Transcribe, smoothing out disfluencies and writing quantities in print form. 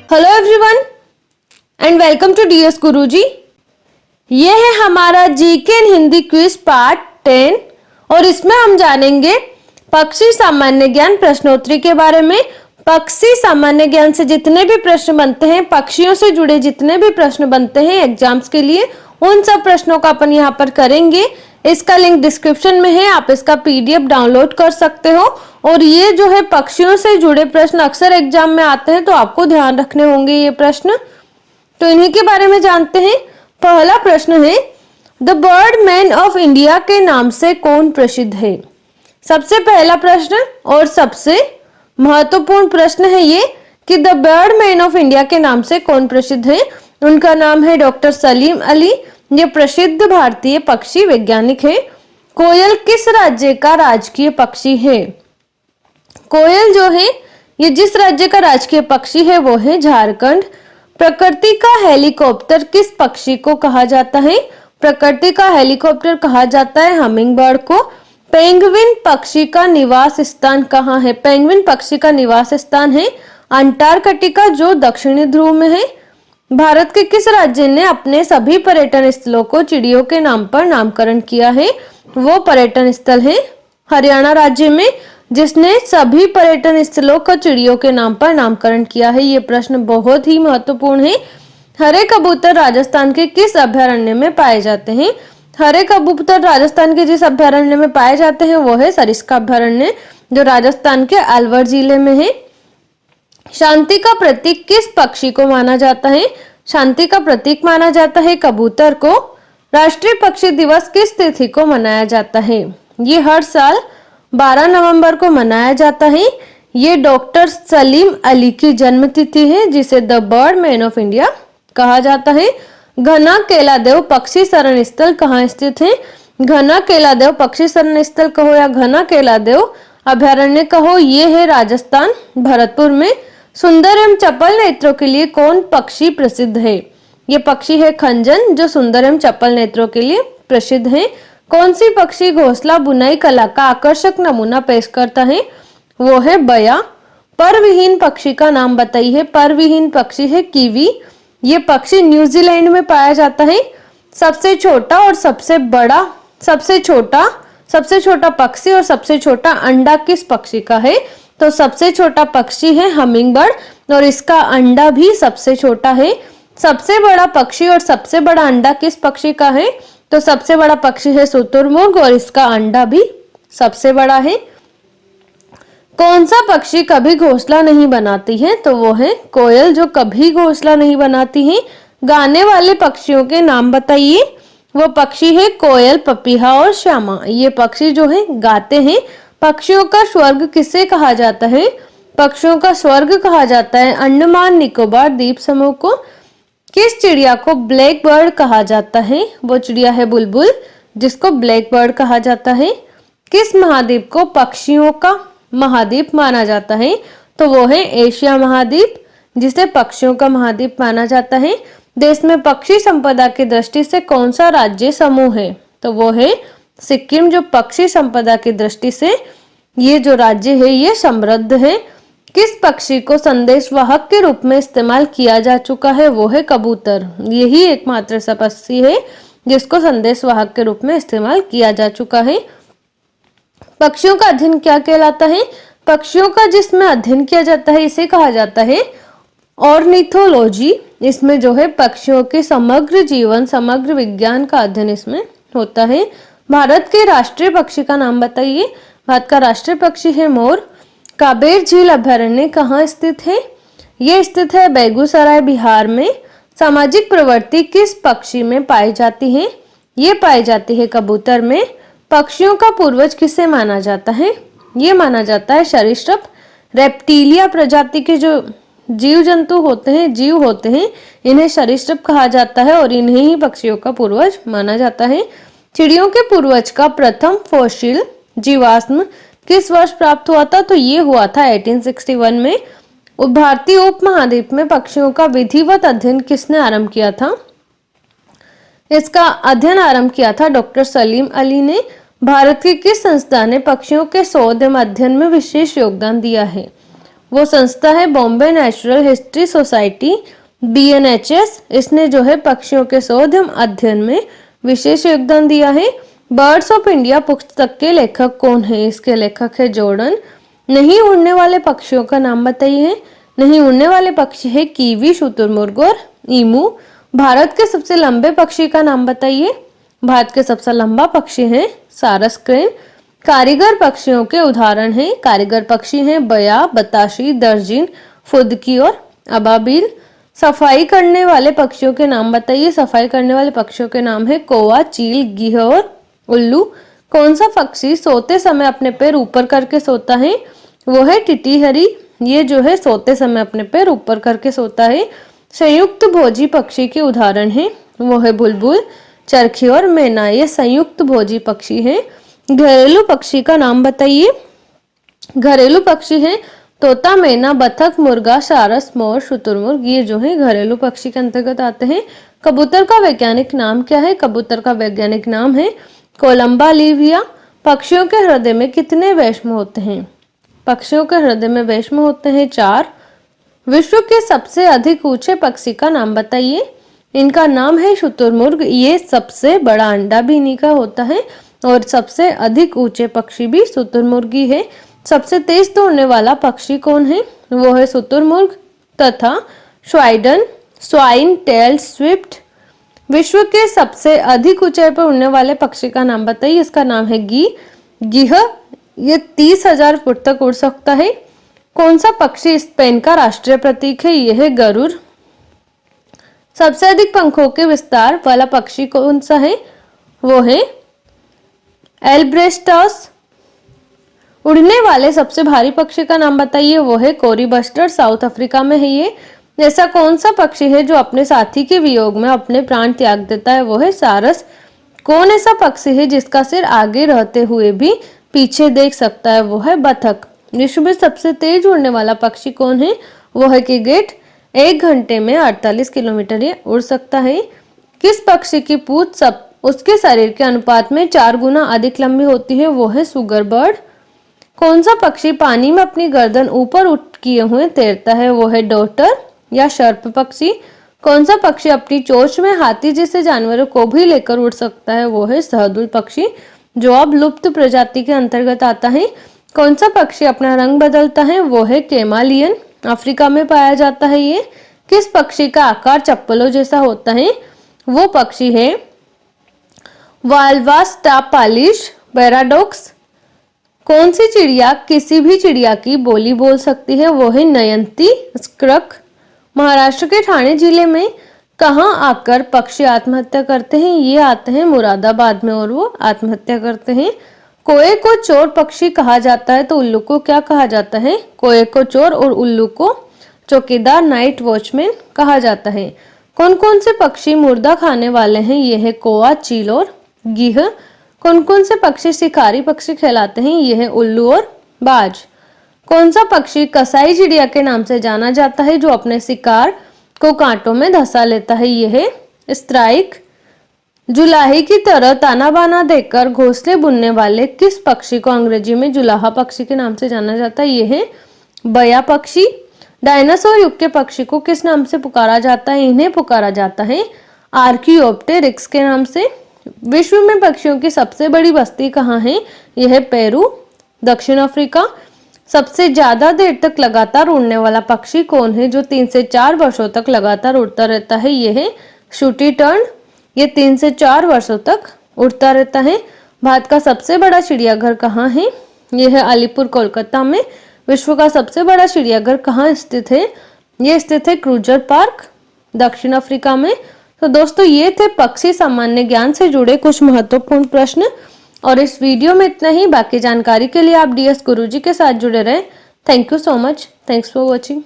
Hello everyone and welcome to DS Guruji. ये है हमारा GK in Hindi quiz part 10 और इसमें हम जानेंगे पक्षी सामान्य ज्ञान प्रश्नोत्तरी के बारे में। पक्षी सामान्य ज्ञान से जितने भी प्रश्न बनते हैं, पक्षियों से जुड़े जितने भी प्रश्न बनते हैं एग्जाम्स के लिए, उन सब प्रश्नों का अपन यहाँ पर करेंगे। इसका लिंक डिस्क्रिप्शन में है, आप इसका पीडीएफ डाउनलोड कर सकते हो। और ये जो है पक्षियों से जुड़े प्रश्न अक्सर एग्जाम में आते हैं, तो आपको ध्यान रखने होंगे ये प्रश्न। तो इन्हीं के बारे में जानते हैं। पहला प्रश्न है, the bird man of India के नाम से कौन प्रसिद्ध है? सबसे पहला प्रश्न और सबसे महत्वपूर्ण प्रश्न है ये कि the bird man of India के नाम से कौन प्रसिद्ध है। उनका नाम है डॉक्टर सलीम अली। ये प्रसिद्ध भारतीय पक्षी वैज्ञानिक है। कोयल किस राज्य का राजकीय पक्षी है? कोयल जो है ये जिस राज्य का राजकीय पक्षी है वो है झारखंड। प्रकृति का हेलीकॉप्टर किस पक्षी को कहा जाता है? प्रकृति का हेलीकॉप्टर कहा जाता है हमिंग बर्ड को। पेंगुइन पक्षी का निवास स्थान कहाँ है? पेंगुइन पक्षी का निवास स्थान है अंटार्कटिका जो दक्षिणी ध्रुव में है। भारत के किस राज्य ने अपने सभी पर्यटन स्थलों को चिड़ियों के नाम पर नामकरण किया है? वो पर्यटन स्थल है हरियाणा राज्य में, जिसने सभी पर्यटन स्थलों को चिड़ियों के नाम पर नामकरण किया है। ये प्रश्न बहुत ही महत्वपूर्ण है। हरे कबूतर राजस्थान के किस अभयारण्य में पाए जाते हैं? हरे कबूतर राजस्थान के जिस अभयारण्य में पाए जाते हैं वो है सरिस्का अभयारण्य, जो राजस्थान के अलवर जिले में है। शांति का प्रतीक किस पक्षी को माना जाता है? शांति का प्रतीक माना जाता है कबूतर को। राष्ट्रीय पक्षी दिवस किस तिथि को मनाया जाता है? ये हर साल 12 नवंबर को मनाया जाता है। ये डॉक्टर सलीम अली की जन्म तिथि है, जिसे the bird man of India कहा जाता है। घना केलादेव पक्षी शरण स्थल कहाँ स्थित है? घना केलादेव पक्षी शरण स्थल कहो या घना केलादेव अभयारण्य कहो, ये है राजस्थान भरतपुर में। सुंदर एवं चपल नेत्रों के लिए कौन पक्षी प्रसिद्ध है? ये पक्षी है खंजन, जो सुंदर एवं चपल नेत्रों के लिए प्रसिद्ध है। कौन सी पक्षी घोंसला बुनाई कला का आकर्षक नमूना पेश करता है? वो है बया। परविहीन पक्षी का नाम बताइए। परविहीन पक्षी है कीवी। ये पक्षी न्यूजीलैंड में पाया जाता है। सबसे छोटा और सबसे बड़ा, सबसे छोटा पक्षी और सबसे छोटा अंडा किस पक्षी का है? तो सबसे छोटा पक्षी है हमिंग बर्ड और इसका अंडा भी सबसे छोटा है। सबसे बड़ा पक्षी और सबसे बड़ा अंडा किस पक्षी का है? तो सबसे बड़ा पक्षी है शुतुरमुर्ग और इसका अंडा भी सबसे बड़ा है। कौन सा पक्षी कभी घोंसला नहीं बनाती है? तो वो है कोयल, जो कभी घोंसला नहीं बनाती है। गाने वाले पक्षियों के नाम बताइए। वो पक्षी है कोयल, पपीहा और श्यामा। ये पक्षी जो है गाते हैं। पक्षियों का स्वर्ग किसे कहा जाता है? पक्षियों का स्वर्ग कहा जाता है अंडमान निकोबार द्वीप समूह को। किस चिड़िया को ब्लैक बर्ड कहा जाता है? वो चिड़िया है बुलबुल, जिसको ब्लैक बर्ड कहा जाता है। किस महाद्वीप को पक्षियों का महाद्वीप माना जाता है? तो वो है एशिया महाद्वीप, जिसे पक्षियों का महाद्वीप माना जाता है। देश में पक्षी संपदा की दृष्टि से कौन सा राज्य समूह है? तो वो है सिक्किम, जो पक्षी संपदा की दृष्टि से ये जो राज्य है ये समृद्ध है। किस पक्षी को संदेशवाहक के रूप में इस्तेमाल किया जा चुका है? वो है कबूतर। यही एकमात्र ऐसा पक्षी है जिसको संदेशवाहक के रूप में इस्तेमाल किया जा चुका है। पक्षियों का अध्ययन क्या कहलाता है? पक्षियों का जिसमें अध्ययन किया जाता है इसे कहा जाता है ऑर्निथोलॉजी। इसमें जो है पक्षियों के समग्र जीवन, समग्र विज्ञान का अध्ययन इसमें होता है। भारत के राष्ट्रीय पक्षी का नाम बताइए। भारत का राष्ट्रीय पक्षी है मोर। काबेर झील अभयारण्य कहाँ स्थित है? ये स्थित है बेगूसराय बिहार में। सामाजिक प्रवृत्ति किस पक्षी में पाई जाती है? ये पाई जाती है कबूतर में। पक्षियों का पूर्वज किसे माना जाता है? ये माना जाता है सरीसृप। रेप्टिलिया प्रजाति के जो जीव जंतु होते हैं, जीव होते हैं, इन्हें सरीसृप कहा जाता है और इन्हें ही पक्षियों का पूर्वज माना जाता है। चिड़ियों के पूर्वज का प्रथम फॉसिल जीवाश्म किस वर्ष प्राप्त हुआ था? तो ये हुआ था 1861 में। भारतीय उपमहाद्वीप में पक्षियों का विधिवत अध्ययन किसने आरंभ किया था? इसका अध्ययन आरंभ किया था डॉक्टर सलीम अली ने। भारत की किस संस्था ने पक्षियों के शोध एवं अध्ययन में विशेष योगदान दिया है? वो संस्था है Bombay natural history society BNHS। इसने जो है पक्षियों के शोध एवं अध्ययन में विशेष योगदान दिया है। बर्ड्स ऑफ इंडिया पुस्तक के लेखक कौन है? इसके लेखक है जॉर्डन। नहीं उड़ने वाले पक्षियों का नाम बताइए। नहीं उड़ने वाले पक्षी है कीवी, शुतुरमुर्ग और ईमू। भारत के सबसे लंबे पक्षी का नाम बताइए। भारत के सबसे लंबा पक्षी है सारस क्रेन। कारीगर पक्षियों के उदाहरण हैं। कारीगर पक्षी हैं बया, बताशी, दर्जिन, फुदकी और अबाबिल। सफाई करने वाले पक्षियों के नाम बताइए। सफाई करने वाले पक्षियों के नाम है कौवा, चील, गिद्ध और उल्लू। कौन सा पक्षी सोते समय अपने पैर ऊपर करके सोता है? वो है टिटीहरी। ये जो है सोते समय अपने पैर ऊपर करके सोता है। संयुक्त भोजी पक्षी के उदाहरण हैं। वो है बुलबुल, चरखी और मैना। ये संयुक्त भोजी पक्षी है। घरेलू पक्षी का नाम बताइए। घरेलू पक्षी है तोता, मैना, बतख, मुर्गा, सारस, मोर, शुतुरमुर्ग। ये जो है घरेलू पक्षी के अंतर्गत आते हैं। कबूतर का वैज्ञानिक नाम क्या है? कबूतर का वैज्ञानिक नाम है कोलंबा लिविया। पक्षियों के हृदय में कितने वैष्म होते हैं? पक्षियों के हृदय में वैष्म होते हैं 4। विश्व के सबसे अधिक ऊंचे पक्षी का नाम बताइए। इनका नाम है शुतुरमुर्ग। ये सबसे बड़ा अंडा भी इन्हीं का होता है और सबसे अधिक ऊंचे पक्षी भी शुतुरमुर्गी है। सबसे तेज दौड़ने वाला पक्षी कौन है? वो है शुतुरमुर्ग तथा स्वाइन टेल स्विफ्ट। विश्व के सबसे अधिक ऊंचाई पर उड़ने वाले पक्षी का नाम बताइए। इसका नाम है गिह। ये 30,000 फुट तक उड़ सकता है। कौन सा पक्षी स्पेन का राष्ट्रीय प्रतीक है? यह है गरुड़। सबसे अधिक पंखों के विस्तार वाला पक्षी कौन सा है? वो है एल्ब्रेस्टस। उड़ने वाले सबसे भारी पक्षी का नाम बताइए। वो है कोरीबस्टर, साउथ अफ्रीका में है ये। ऐसा कौन सा पक्षी है जो अपने साथी के वियोग में अपने प्राण त्याग देता है? वो है सारस। कौन ऐसा पक्षी है जिसका सिर आगे रहते हुए भी पीछे देख सकता है? वो है बतख। विश्व में सबसे तेज उड़ने वाला पक्षी कौन है? वो है गिरगिट। 1 घंटे में 48 किलोमीटर ये उड़ सकता है। किस पक्षी की पूंछ सब उसके शरीर के अनुपात में 4 गुना अधिक लंबी होती है? वो है सुगर बर्ड। कौन सा पक्षी पानी में अपनी गर्दन ऊपर उठ किए हुए तैरता है? वो है डॉटर या सर्प पक्षी। कौन सा पक्षी अपनी चोंच में हाथी जैसे जानवरों को भी लेकर उड़ सकता है? वो है सहदुल पक्षी, जो अब लुप्त प्रजाति के अंतर्गत आता है। कौन सा पक्षी अपना रंग बदलता है? वो है कैमालियन। अफ्रीका में पाया जाता है ये। किस पक्षी का आकार चप्पलों जैसा होता है? वो पक्षी है वाल्वा स्टापालिश पैराडॉक्स। कौन सी चिड़िया किसी भी चिड़िया की बोली बोल सकती है? वो है नयंती स्क्रक। महाराष्ट्र के ठाणे जिले में कहाँ आकर पक्षी आत्महत्या करते हैं? ये आते हैं मुरादाबाद में और वो आत्महत्या करते हैं। कोए को चोर पक्षी कहा जाता है तो उल्लू को क्या कहा जाता है? कोए को चोर और उल्लू को चौकीदार, नाइट वॉचमैन कहा जाता है। कौन कौन से पक्षी मुर्दा खाने वाले हैं? ये है कौवा, चील और गिद्ध। कौन कौन से पक्षी शिकारी पक्षी कहलाते हैं? ये है उल्लू और बाज। कौन सा पक्षी कसाई चिड़िया के नाम से जाना जाता है जो अपने शिकार को कांटों में धंसा लेता है? ये है स्ट्राइक। जुलाही की तरह ताना बाना देकर घोंसले बुनने वाले किस पक्षी को अंग्रेजी में जुलाहा पक्षी के नाम से जाना जाता है? ये है बया पक्षी। डायनासोर युग के पक्षी को किस नाम से पुकारा जाता है? इन्हें पुकारा जाता है आर्कियोप्टेरिक्स के नाम से। विश्व में पक्षियों की सबसे बड़ी बस्ती कहाँ है? यह है पेरू, दक्षिण अफ्रीका। सबसे ज्यादा देर तक लगातार उड़ने वाला पक्षी कौन है जो 3 से 4 वर्षों तक लगातार उड़ता रहता है? यह है शूटी टर्न। ये 3 से 4 वर्षों तक उड़ता रहता है। भारत का सबसे बड़ा चिड़ियाघर कहाँ है? यह है अलीपुर, कोलकाता में। विश्व का सबसे बड़ा चिड़ियाघर कहाँ स्थित है? ये स्थित है क्रूजर पार्क, दक्षिण अफ्रीका में। तो दोस्तों ये थे पक्षी सामान्य ज्ञान से जुड़े कुछ महत्वपूर्ण प्रश्न और इस वीडियो में इतना ही। बाकी जानकारी के लिए आप DS गुरुजी के साथ जुड़े रहें। Thank you so much. Thanks for watching.